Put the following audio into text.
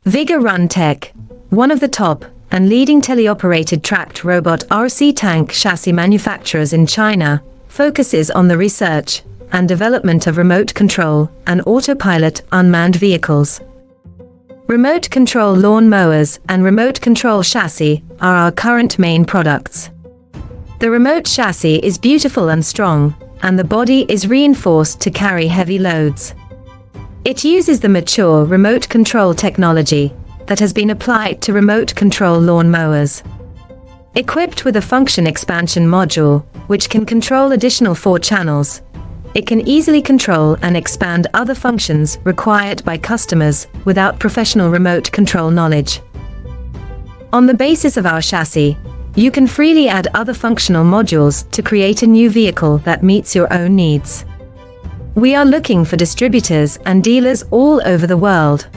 Vigorun Tech, one of the top and leading teleoperated tracked robot RC tank chassis manufacturers in China, focuses on the research and development of remote control and autopilot unmanned vehicles. Remote control lawn mowers and remote control chassis are our current main products. The remote chassis is beautiful and strong, and the body is reinforced to carry heavy loads. It uses the mature remote control technology that has been applied to remote control lawn mowers. Equipped with a function expansion module, which can control additional 4 channels, it can easily control and expand other functions required by customers without professional remote control knowledge. On the basis of our chassis, you can freely add other functional modules to create a new vehicle that meets your own needs. We are looking for distributors and dealers all over the world.